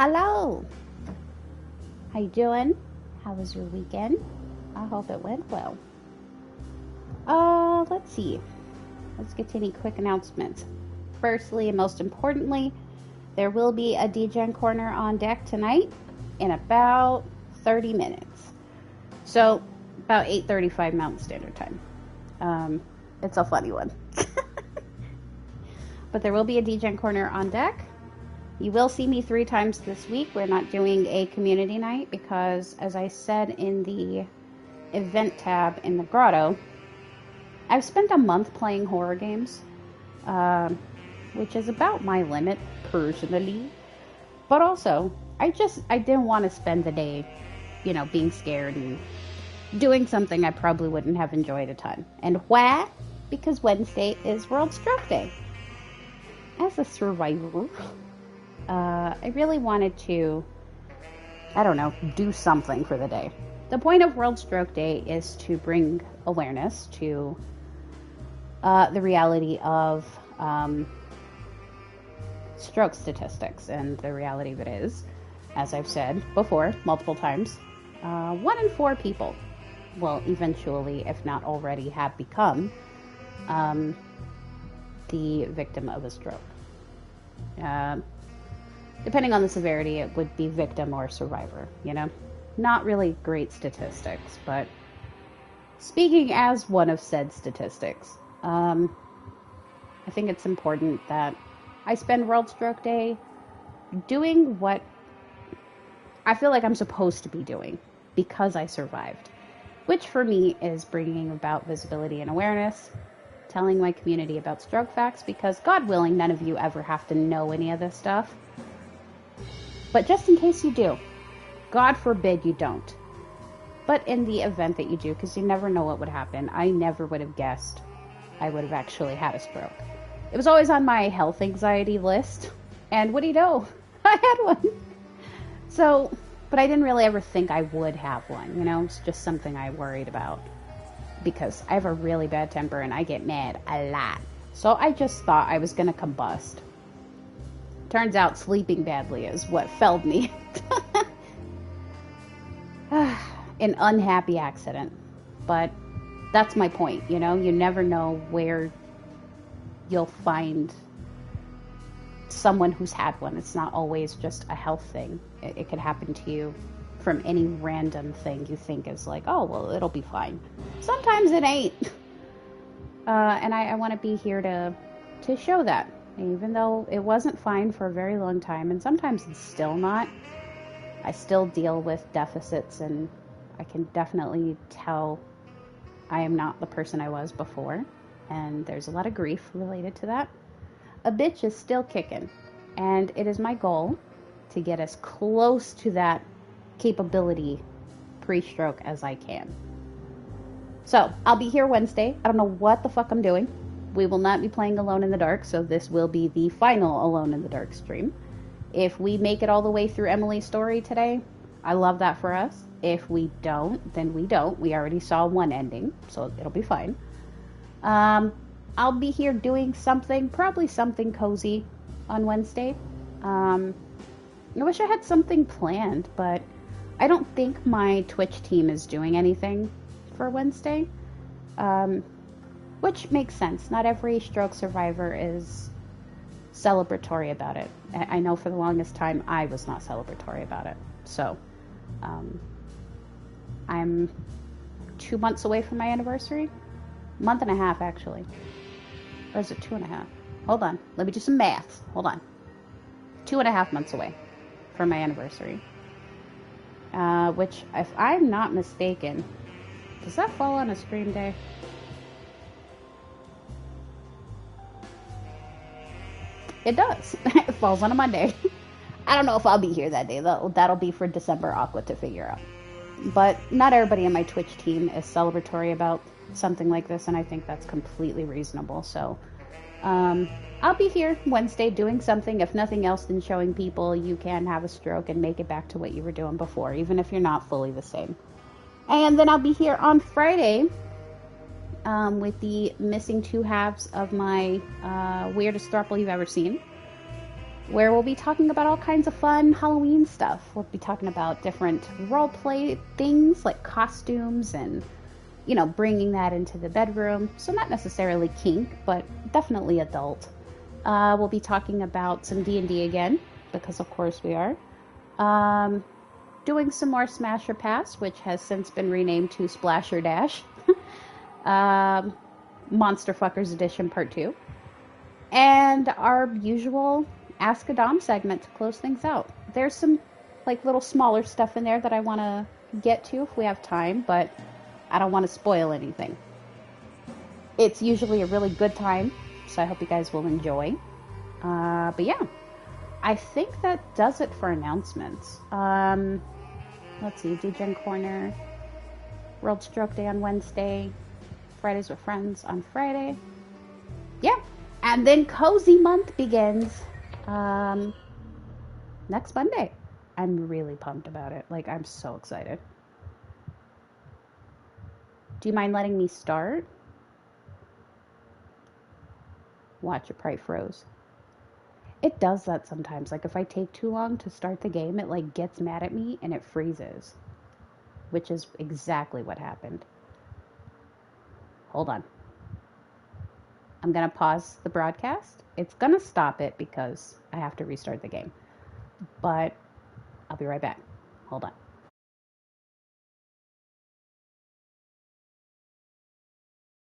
Hello. How you doing? How was your weekend? I hope it went well. Let's see. Let's get to any quick announcements. Firstly, and most importantly, there will be a DGen Corner on deck tonight in about 30 minutes. So, about 8:35 Mountain Standard Time. It's a funny one. But there will be a DGen Corner on deck. You will see me 3 times this week. We're not doing a community night because, as I said in the event tab in the grotto, I've spent a month playing horror games, which is about my limit personally. But also, I didn't want to spend the day, being scared and doing something I probably wouldn't have enjoyed a ton. And why? Because Wednesday is World Stroke Day. As a survivor, I really wanted to, do something for the day. The point of World Stroke Day is to bring awareness to the reality of stroke statistics. And the reality of it is, as I've said before multiple times, 1 in 4 people will eventually, if not already, have become the victim of a stroke. Depending on the severity, it would be victim or survivor, Not really great statistics, but speaking as one of said statistics, I think it's important that I spend World Stroke Day doing what I feel like I'm supposed to be doing because I survived, which for me is bringing about visibility and awareness, telling my community about stroke facts, because God willing, none of you ever have to know any of this stuff. But just in case you do, God forbid you don't. But in the event that you do, because you never know what would happen, I never would have guessed I would have actually had a stroke. It was always on my health anxiety list, and what do you know? I had one. So, but I didn't really ever think I would have one, It's just something I worried about, because I have a really bad temper and I get mad a lot. So I just thought I was going to combust. Turns out sleeping badly is what felled me. An unhappy accident. But that's my point, You never know where you'll find someone who's had one. It's not always just a health thing. It could happen to you from any random thing you think is like, oh, well, it'll be fine. Sometimes it ain't. And I want to be here to show that. Even though it wasn't fine for a very long time, and sometimes it's still not, I still deal with deficits, and I can definitely tell I am not the person I was before, and there's a lot of grief related to that. A bitch is still kicking, and it is my goal to get as close to that capability pre-stroke as I can. So, I'll be here Wednesday. I don't know what the fuck I'm doing. We will not be playing Alone in the Dark, so this will be the final Alone in the Dark stream. If we make it all the way through Emily's story today, I love that for us. If we don't, then we don't. We already saw one ending, so it'll be fine. I'll be here doing something, probably something cozy on Wednesday. I wish I had something planned, but I don't think my Twitch team is doing anything for Wednesday. Which makes sense. Not every stroke survivor is celebratory about it. I know for the longest time I was not celebratory about it. So, I'm 2 months away from my anniversary. Month and a half, actually. Or is it 2.5? Hold on. Let me do some math. Hold on. 2.5 months away from my anniversary. Which, if I'm not mistaken, does that fall on a stream day? It does. It falls on a Monday. I don't know if I'll be here that day, though. That'll be for December Aqua to figure out. But not everybody in my Twitch team is celebratory about something like this, and I think that's completely reasonable. So, I'll be here Wednesday doing something, if nothing else, than showing people you can have a stroke and make it back to what you were doing before, even if you're not fully the same. And then I'll be here on Friday with the missing 2 halves of my weirdest throuple you've ever seen. where we'll be talking about all kinds of fun Halloween stuff. We'll be talking about different role play things like costumes and, you know, bringing that into the bedroom. So not necessarily kink, but definitely adult. We'll be talking about some D&D again, because of course we are. Doing some more Smash or Pass, which has since been renamed to Splash or Dash. Monster Fuckers Edition Part 2. And our usual Ask a Dom segment to close things out. There's some like little smaller stuff in there that I want to get to if we have time, but I don't want to spoil anything. It's usually a really good time, so I hope you guys will enjoy. But yeah, I think that does it for announcements. Let's see, Degen Corner, World Stroke Day on Wednesday, Fridays with Friends on Friday. Yeah, and then Cozy Month begins next Monday. I'm really pumped about it. Like, I'm so excited. Do you mind letting me start? Watch, it probably froze. It does that sometimes. Like, if I take too long to start the game, it like gets mad at me and it freezes, which is exactly what happened. Hold on. I'm gonna pause the broadcast. It's gonna stop it because I have to restart the game, but I'll be right back. Hold on.